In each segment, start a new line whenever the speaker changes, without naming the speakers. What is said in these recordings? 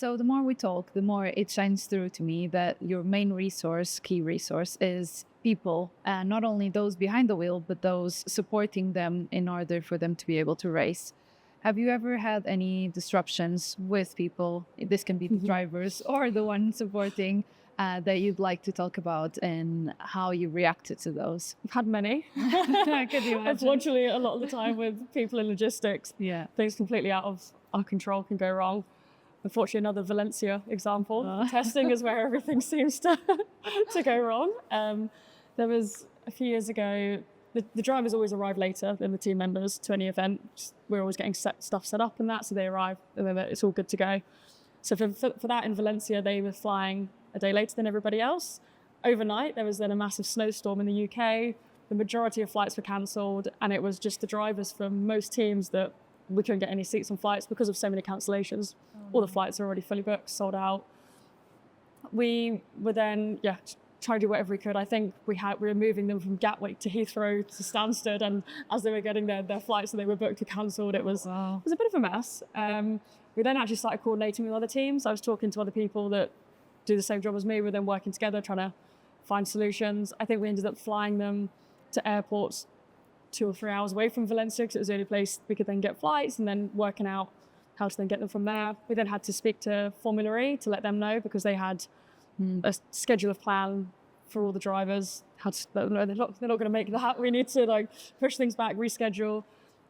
So the more we talk, the more it shines through to me that your main resource, key resource, is people, and not only those behind the wheel, but those supporting them in order for them to be able to race. Have you ever had any disruptions with people? This can be the drivers or the one supporting that you'd like to talk about and how you reacted to those.
I've had many.
Could you imagine?
Unfortunately, a lot of the time with people in logistics,
Yeah.
things completely out of our control can go wrong. Unfortunately, another Valencia example. Testing is where everything seems to go wrong. There was a few years ago, the drivers always arrive later than the team members to any event. We're always getting stuff set up and that, so they arrive and then it's all good to go. So for that in Valencia, they were flying a day later than everybody else. Overnight, there was then a massive snowstorm in the UK. The majority of flights were cancelled, and it was just the drivers from most teams that we couldn't get any seats on flights because of so many cancellations. All the flights are already fully booked, sold out. We were then, trying to do whatever we could. I think we were moving them from Gatwick to Heathrow to Stansted, and as they were getting their flights that they were booked were cancelled, it was a bit of a mess. We then actually started coordinating with other teams. I was talking to other people that do the same job as me. We're then working together, trying to find solutions. I think we ended up flying them to airports 2 or 3 hours away from Valencia because it was the only place we could then get flights, and then working out how to then get them from there. We then had to speak to Formula E to let them know because they had a schedule of plan for all the drivers. They're not going to make that. We need to push things back, reschedule.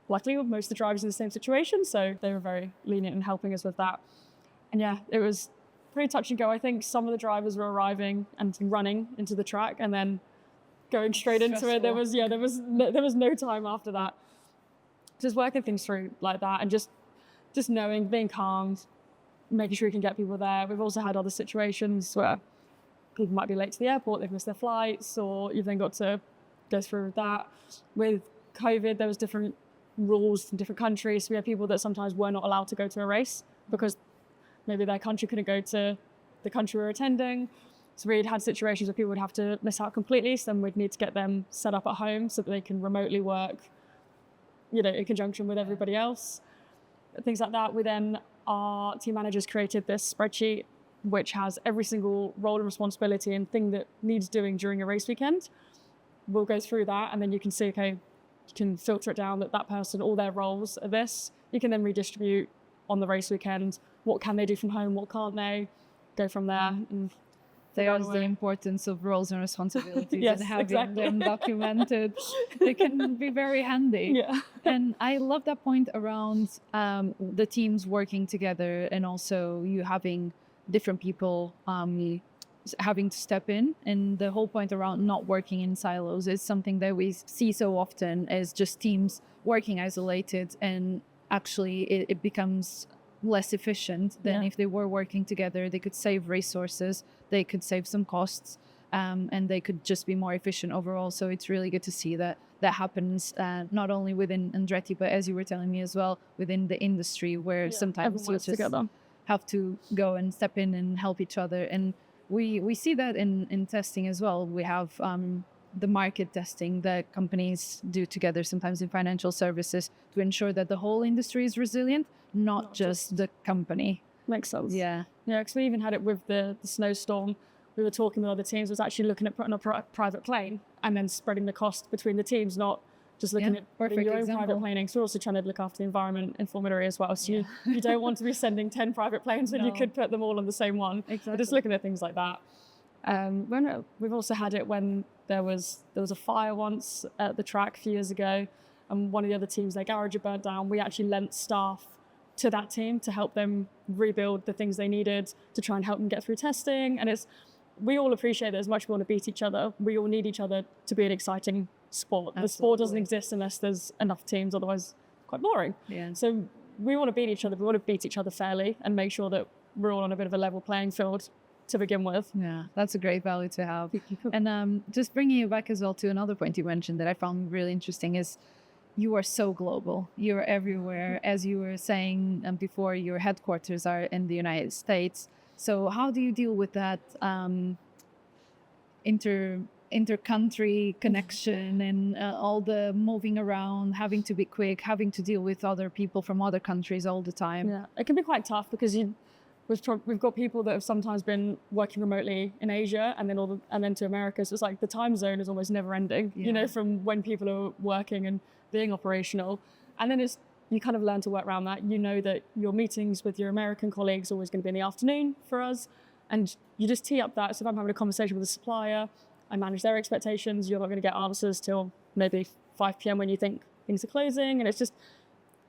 Luckily, most of the drivers in the same situation, so they were very lenient in helping us with that. And it was pretty touch and go. I think some of the drivers were arriving and running into the track and then going straight into it. There was no time after that. Just working things through like that and just knowing, being calm, making sure you can get people there. We've also had other situations where people might be late to the airport, they've missed their flights, or you've then got to go through that. With COVID, there was different rules in different countries. So we had people that sometimes were not allowed to go to a race because maybe their country couldn't go to the country we were attending. So we'd had situations where people would have to miss out completely. So then we'd need to get them set up at home so that they can remotely work, in conjunction with everybody else. Things like that. Our team managers created this spreadsheet which has every single role and responsibility and thing that needs doing during a race weekend. We'll go through that, and then you can see, okay, you can filter it down that person, all their roles are this. You can then redistribute on the race weekend. What can they do from home? What can't they? Go from there. And
there's the importance of roles and responsibilities
yes,
and having
exactly.
them documented. They can be very handy.
Yeah.
And I love that point around the teams working together, and also you having different people having to step in. And the whole point around not working in silos is something that we see so often as just teams working isolated, and actually it becomes less efficient than if they were working together. They could save resources, they could save some costs, and they could just be more efficient overall. So it's really good to see that happens not only within Andretti, but as you were telling me as well, within the industry, where sometimes you just
together.
Have to go and step in and help each other. And we see that in testing as well. We have the market testing that companies do together, sometimes in financial services, to ensure that the whole industry is resilient, not just the company.
Makes sense.
Yeah,
because we even had it with the snowstorm. We were talking with other teams, was actually looking at putting a private plane and then spreading the cost between the teams, not just looking at your own private planing. So we're also trying to look after the environment in Formula E as well. So you don't want to be sending 10 private planes when you could put them all on the same one.
Exactly.
But just looking at things like that. We've also had it when there was a fire once at the track a few years ago, and one of the other teams, their garage had burnt down. We actually lent staff to that team to help them rebuild the things they needed to try and help them get through testing. And we all appreciate that as much as we want to beat each other, we all need each other to be an exciting sport. Absolutely. The sport doesn't exist unless there's enough teams, otherwise quite boring. Yeah. So we want to beat each other, we want to beat each other fairly and make sure that we're all on a bit of a level playing field to begin with.
Yeah, that's a great value to have. And just bringing you back as well to another point you mentioned that I found really interesting is you are so global. You're everywhere. As you were saying before, your headquarters are in the United States. So how do you deal with that inter-country connection and all the moving around, having to be quick, having to deal with other people from other countries all the time?
Yeah, it can be quite tough because we've got people that have sometimes been working remotely in Asia and then to America. So it's like the time zone is almost never ending, you know, from when people are working and being operational. And then you kind of learn to work around that. You know that your meetings with your American colleagues are always going to be in the afternoon for us. And you just tee up that. So if I'm having a conversation with a supplier, I manage their expectations. You're not going to get answers till maybe 5 p.m. when you think things are closing. And it's just,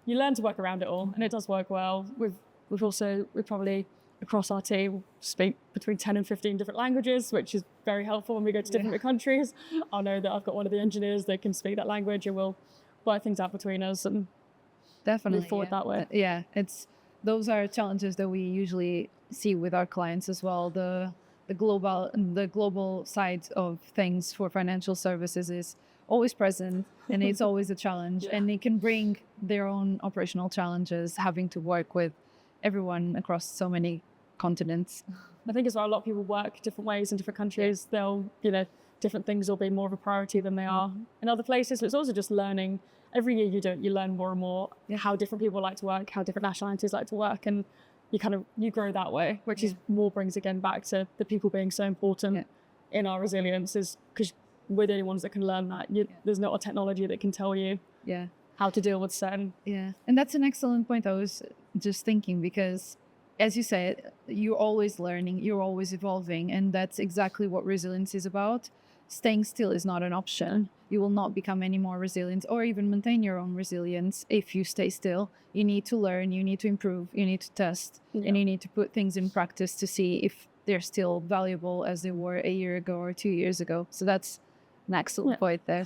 you learn to work around it all, and it does work well. We probably across our team speak between 10 and 15 different languages, which is very helpful when we go to different countries. I'll know that I've got one of the engineers that can speak that language, and we'll work things out between us and
Definitely
move forward that way.
Those are challenges that we usually see with our clients as well. The global side of things for financial services is always present, and it's always a challenge, and it can bring their own operational challenges, having to work with everyone across so many continents.
I think as well, a lot of people work different ways in different countries. They'll, different things will be more of a priority than they are in other places. So it's also just learning. Every year you do it, you learn more and more how different people like to work, how different nationalities like to work, and you grow that way, which is more brings again back to the people being so important in our resilience, is because we're the only ones that can learn that. There's not a technology that can tell you how to deal with certain.
And that's an excellent point. I was just thinking, because as you said, you're always learning, you're always evolving, and that's exactly what resilience is about. Staying still is not an option. You will not become any more resilient or even maintain your own resilience if you stay still. You need to learn, you need to improve, you need to test, and you need to put things in practice to see if they're still valuable as they were a year ago or 2 years ago. So that's an excellent point there.